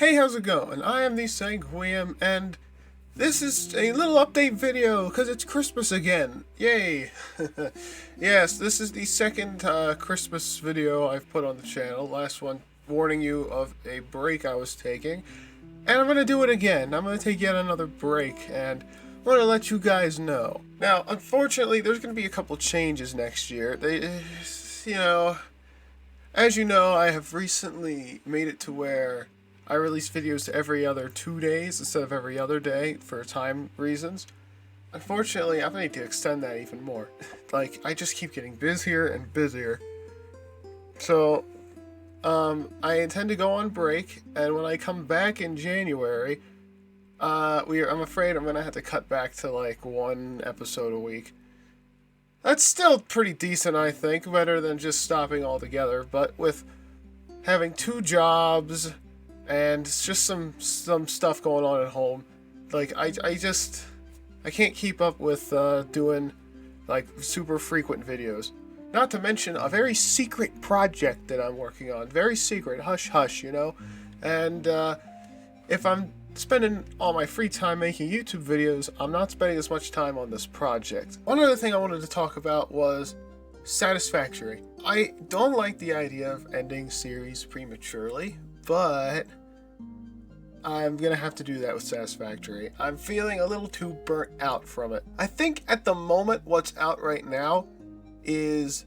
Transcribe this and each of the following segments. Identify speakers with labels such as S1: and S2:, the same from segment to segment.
S1: Hey, how's it going? I am the Sanguiem, and this is a little update video, because it's Christmas again. Yay! Yes, this is the second Christmas video I've put on the channel. Last one warning you of a break I was taking. And I'm going to do it again. I'm going to take yet another break, and I want to let you guys know. Now, unfortunately, there's going to be a couple changes next year. As you know, I have recently made it to where I release videos every other 2 days instead of every other day for time reasons. Unfortunately, I'm going to need to extend that even more. I just keep getting busier and busier. So, I intend to go on break, and when I come back in January, I'm afraid I'm going to have to cut back to one episode a week. That's still pretty decent, I think, better than just stopping altogether, but with having 2 jobs and just some stuff going on at home, I can't keep up with doing super frequent videos. Not to mention a very secret project that I'm working on. Very secret, hush hush, And if I'm spending all my free time making YouTube videos, I'm not spending as much time on this project. One other thing I wanted to talk about was Satisfactory. I don't like the idea of ending series prematurely, but I'm gonna have to do that with Satisfactory. I'm feeling a little too burnt out from it. I think at the moment what's out right now is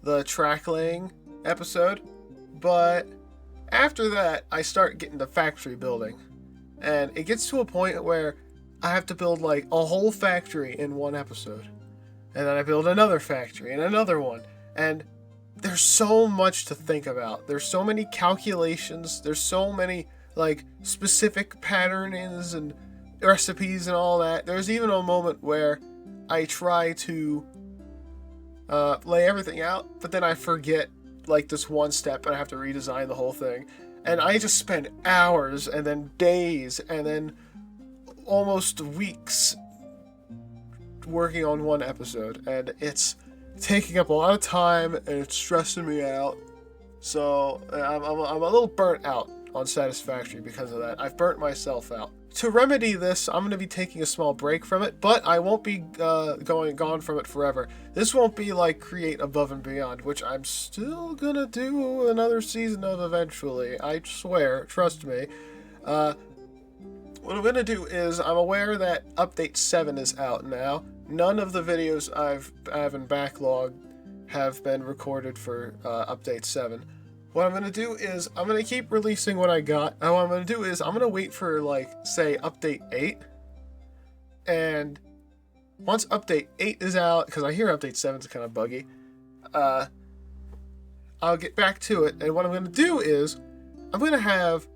S1: the track laying episode, but after that I start getting to factory building, and it gets to a point where I have to build a whole factory in one episode, and then I build another factory and another one, and there's so much to think about. There's so many calculations, there's so many specific patternings and recipes and all that. There's even a moment where I try to lay everything out, but then I forget this one step and I have to redesign the whole thing. And I just spend hours and then days and then almost weeks working on one episode, and it's taking up a lot of time and it's stressing me out. So I'm a little burnt out on Satisfactory because of that. I've burnt myself out. To remedy this, I'm going to be taking a small break from it, but I won't be gone from it forever. This won't be Create Above and Beyond, which I'm still going to do another season of eventually. I swear, trust me. What I'm going to do is, I'm aware that Update 7 is out now. None of the videos I have in backlog have been recorded for Update 7. What I'm going to do is, I'm going to keep releasing what I got. And what I'm going to do is, I'm going to wait for, say, Update 8. And once Update 8 is out, because I hear Update 7 is kind of buggy, I'll get back to it. And what I'm going to do is, I'm going to have,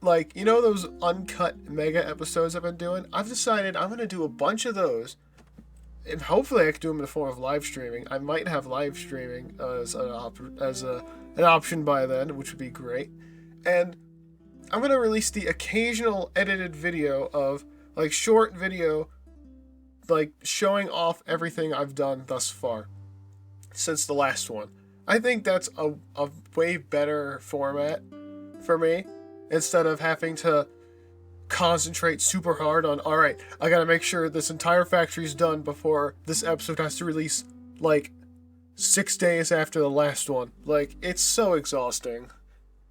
S1: those uncut mega episodes I've been doing? I've decided I'm going to do a bunch of those. And hopefully I can do them in the form of live streaming. I might have live streaming as an option by then, which would be great. And I'm going to release the occasional edited video of, short video, showing off everything I've done thus far since the last one. I think that's a way better format for me, instead of having to concentrate super hard on, alright, I gotta make sure this entire factory's done before this episode has to release 6 days after the last one. It's so exhausting.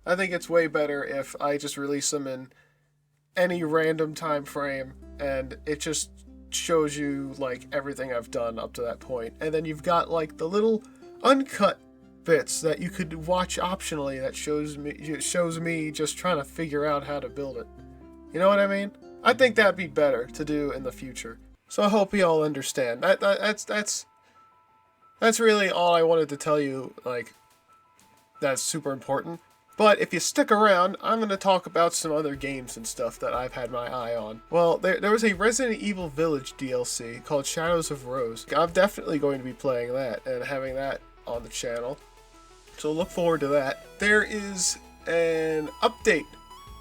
S1: I think it's way better if I just release them in any random time frame, and it just shows you everything I've done up to that point. And then you've got the little uncut bits that you could watch optionally that shows me just trying to figure out how to build it. You know what I mean? I think that'd be better to do in the future. So I hope you all understand. That's really all I wanted to tell you, that's super important. But if you stick around, I'm going to talk about some other games and stuff that I've had my eye on. Well, there was a Resident Evil Village DLC called Shadows of Rose. I'm definitely going to be playing that and having that on the channel. So look forward to that. There is an update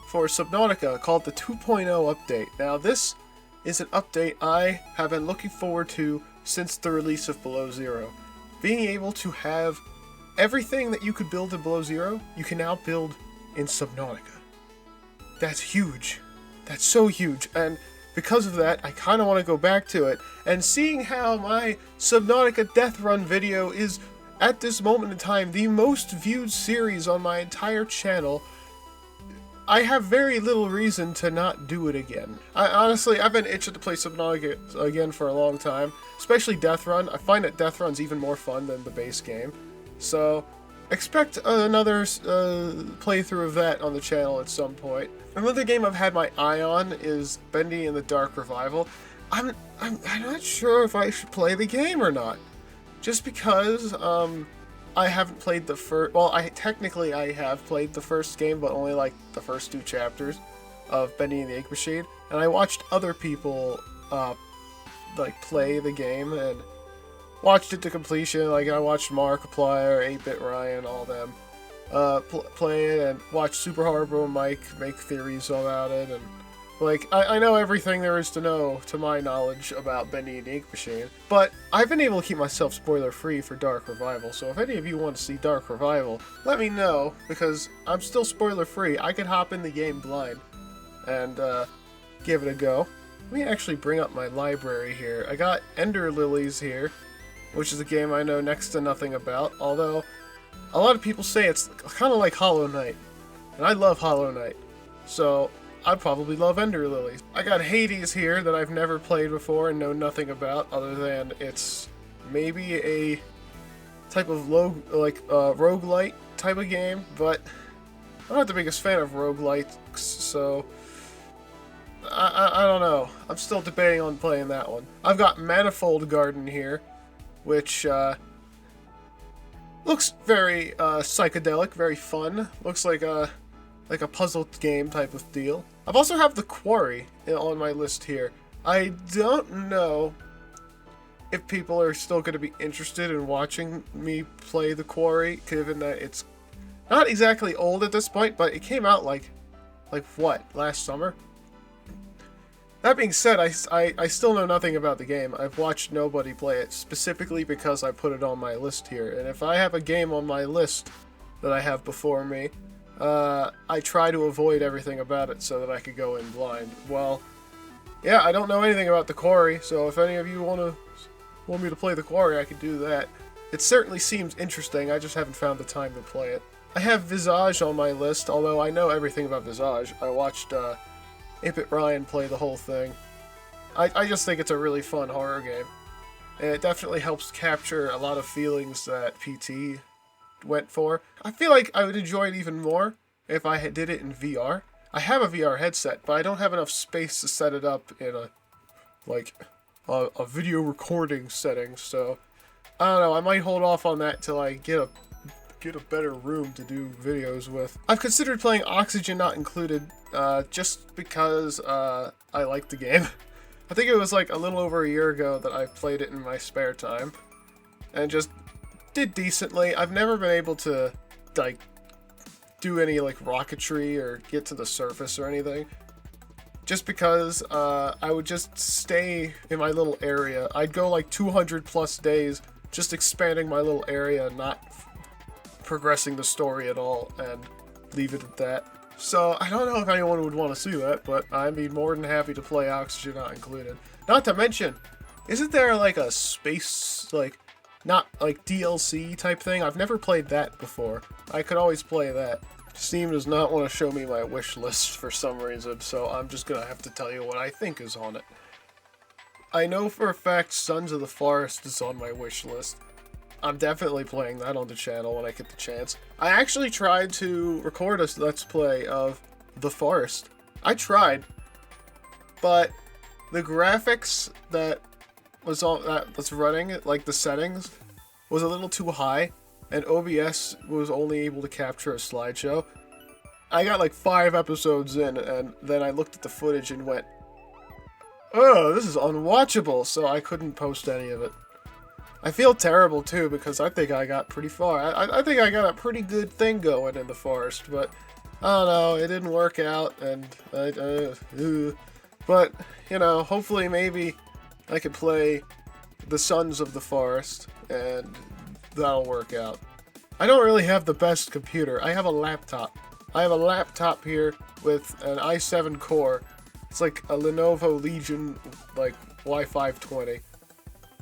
S1: for Subnautica called the 2.0 update. Now this is an update I have been looking forward to since the release of Below Zero. Being able to have everything that you could build in Below Zero, you can now build in Subnautica. That's huge. That's so huge. And because of that, I kind of want to go back to it. And seeing how my Subnautica Death Run video is, at this moment in time, the most viewed series on my entire channel, I have very little reason to not do it again. Honestly, I've been itching to play Subnautica again for a long time, especially Death Run. I find that Death Run's even more fun than the base game. So, expect another playthrough of that on the channel at some point. Another game I've had my eye on is Bendy and the Dark Revival. I'm not sure if I should play the game or not. Just because, I haven't played the first... Well, technically I have played the first game, but only, like, the first 2 chapters of Bendy and the Ink Machine. And I watched other people, like, play the game, and watched it to completion. Like, I watched Markiplier, 8-Bit Ryan, all them, play it, and watched Super Harbor and Mike make theories about it, and... Like, I know everything there is to know, to my knowledge, about Bendy and the Ink Machine, but I've been able to keep myself spoiler-free for Dark Revival, so if any of you want to see Dark Revival, let me know, because I'm still spoiler-free. I could hop in the game blind and give it a go. Let me actually bring up my library here. I got Ender Lilies here, which is a game I know next to nothing about, although a lot of people say it's kind of like Hollow Knight, and I love Hollow Knight, so I'd probably love Ender Lilies. I got Hades here that I've never played before and know nothing about, other than it's maybe a type of roguelite type of game, but I'm not the biggest fan of roguelites, so I don't know. I'm still debating on playing that one. I've got Manifold Garden here, which looks very psychedelic, very fun. Looks like a puzzle game type of deal. I've also have The Quarry on my list here. I don't know if people are still going to be interested in watching me play The Quarry, given that it's not exactly old at this point, but it came out like what, last summer? That being said, I still know nothing about the game. I've watched nobody play it, specifically because I put it on my list here. And if I have a game on my list that I have before me, I try to avoid everything about it so that I could go in blind. Well, yeah, I don't know anything about The Quarry, so if any of you want me to play The Quarry, I could do that. It certainly seems interesting, I just haven't found the time to play it. I have Visage on my list, although I know everything about Visage. I watched 8-Bit Ryan play the whole thing. I just think it's a really fun horror game. And it definitely helps capture a lot of feelings that PT went for. I feel like I would enjoy it even more if I did it in VR. I have a VR headset, but I don't have enough space to set it up in a video recording setting, so I don't know, I might hold off on that till I get a better room to do videos with. I've considered playing Oxygen Not Included, just because I like the game. I think it was like a little over a year ago that I played it in my spare time, and just did decently. I've never been able to like do any like rocketry or get to the surface or anything, just because I would just stay in my little area. I'd go like 200 plus days just expanding my little area, not progressing the story at all, and leave it at that. So I don't know if anyone would want to see that, but I'd be more than happy to play Oxygen Not Included. Not to mention, isn't there like a space, like, not like DLC type thing? I've never played that before. I could always play that. Steam does not want to show me my wish list for some reason, so I'm just gonna have to tell you what I think is on it. I know for a fact Sons of the Forest is on my wish list. I'm definitely playing that on the channel when I get the chance. I actually tried to record a Let's Play of The Forest. I tried, but the graphics that was running, like the settings, was a little too high, and OBS was only able to capture a slideshow. I got like 5 episodes in, and then I looked at the footage and went, oh, this is unwatchable, so I couldn't post any of it. I feel terrible too, because I think I got pretty far. I think I got a pretty good thing going in the forest, but I don't know, it didn't work out, and but, you know, hopefully maybe I could play the Sons of the Forest, and that'll work out. I don't really have the best computer. I have a laptop. I have a laptop here with an i7 core. It's like a Lenovo Legion, like Y520.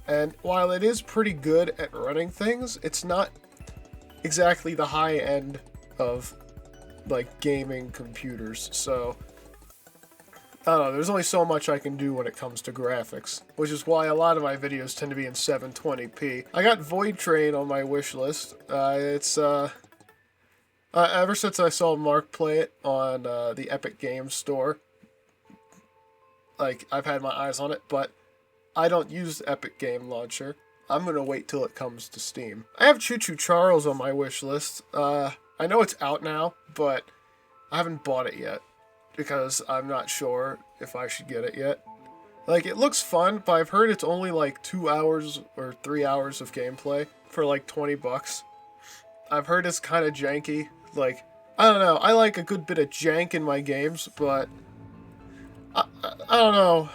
S1: And while it is pretty good at running things, it's not exactly the high end of like gaming computers. So I don't know, there's only so much I can do when it comes to graphics, which is why a lot of my videos tend to be in 720p. I got Void Train on my wish list. It's ever since I saw Mark play it on the Epic Games Store, like, I've had my eyes on it, but I don't use Epic Game Launcher. I'm gonna wait till it comes to Steam. I have Choo Choo Charles on my wish list. I know it's out now, but I haven't bought it yet, because I'm not sure if I should get it yet. Like, it looks fun, but I've heard it's only like 2 hours or 3 hours of gameplay for like 20 bucks. I've heard it's kind of janky. Like, I don't know, I like a good bit of jank in my games, but I don't know.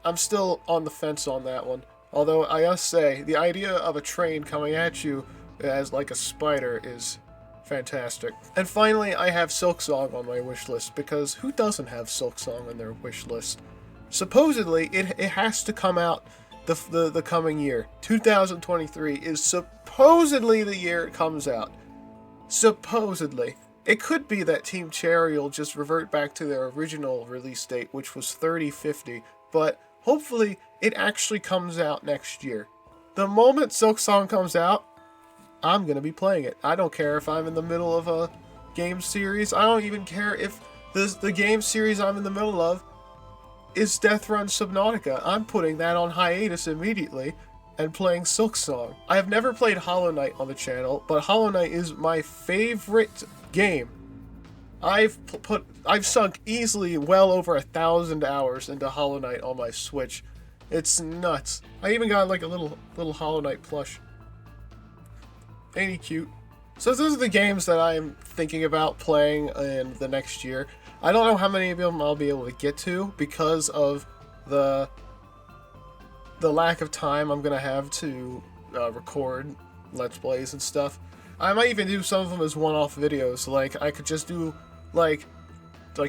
S1: I'm still on the fence on that one. Although I must say, the idea of a train coming at you as like a spider is fantastic. And finally, I have Silksong on my wish list, because who doesn't have Silksong on their wish list? Supposedly, it has to come out the coming year. 2023 is supposedly the year it comes out. Supposedly. It could be that Team Cherry will just revert back to their original release date, which was 3050, but hopefully it actually comes out next year. The moment Silksong comes out, I'm going to be playing it. I don't care if I'm in the middle of a game series. I don't even care if the game series I'm in the middle of is Death Run Subnautica. I'm putting that on hiatus immediately and playing Silksong. I have never played Hollow Knight on the channel, but Hollow Knight is my favorite game. I've sunk easily well over 1,000 hours into Hollow Knight on my Switch. It's nuts. I even got like a little Hollow Knight plush. Ain't he cute? So those are the games that I'm thinking about playing in the next year. I don't know how many of them I'll be able to get to because of the lack of time I'm gonna have to record Let's Plays and stuff. I might even do some of them as one-off videos. Like, I could just do, like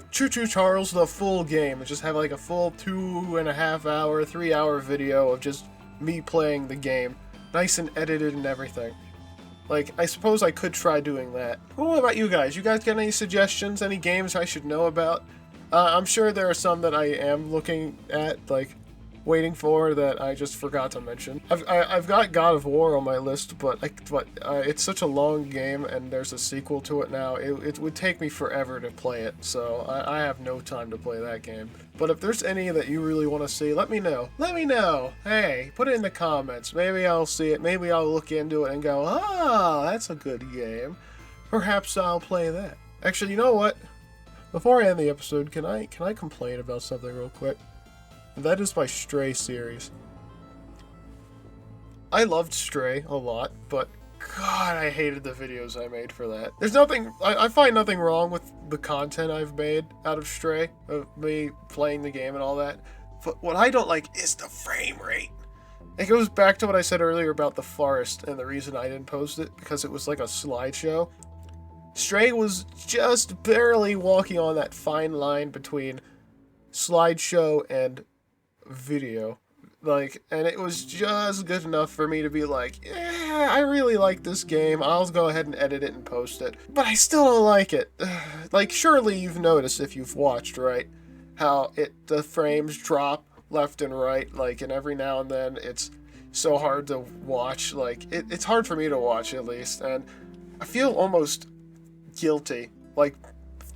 S1: Choo Choo Charles, the full game, and just have, like, a full 2.5 hour, 3 hour video of just me playing the game. Nice and edited and everything. Like, I suppose I could try doing that. Well, what about you guys? You guys got any suggestions? Any games I should know about? I'm sure there are some that I am looking at, like, waiting for that I just forgot to mention. I've got God of War on my list, but it's such a long game, and there's a sequel to it now. It would take me forever to play it, so I have no time to play that game. But if there's any that you really want to see, let me know. Let me know. Hey, put it in the comments. Maybe I'll see it. Maybe I'll look into it and go, ah, that's a good game. Perhaps I'll play that. Actually, you know what? Before I end the episode, can I complain about something real quick? That is my Stray series. I loved Stray a lot, but God, I hated the videos I made for that. There's nothing, I find nothing wrong with the content I've made out of Stray, of me playing the game and all that. But what I don't like is the frame rate. It goes back to what I said earlier about the forest and the reason I didn't post it, because it was like a slideshow. Stray was just barely walking on that fine line between slideshow and video, like, and it was just good enough for me to be like, yeah, I really like this game, I'll go ahead and edit it and post it, but I still don't like it. Like, surely you've noticed if you've watched, right, how the frames drop left and right, like, and every now and then it's so hard to watch, like, it's hard for me to watch, at least, and I feel almost guilty, like,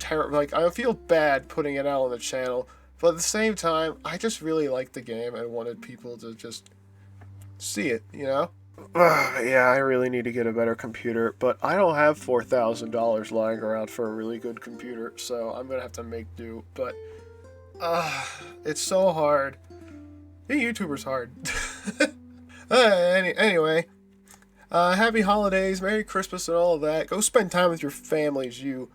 S1: I feel bad putting it out on the channel. But at the same time, I just really liked the game and wanted people to just see it, you know? Yeah, I really need to get a better computer, but I don't have $4,000 lying around for a really good computer, so I'm gonna have to make do. But, it's so hard. Being a YouTuber's hard. Anyway, happy holidays, Merry Christmas and all of that. Go spend time with your families, you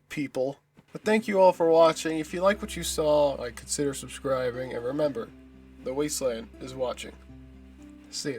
S1: people. But thank you all for watching. If you like what you saw, consider subscribing. And remember, the Wasteland is watching. See ya.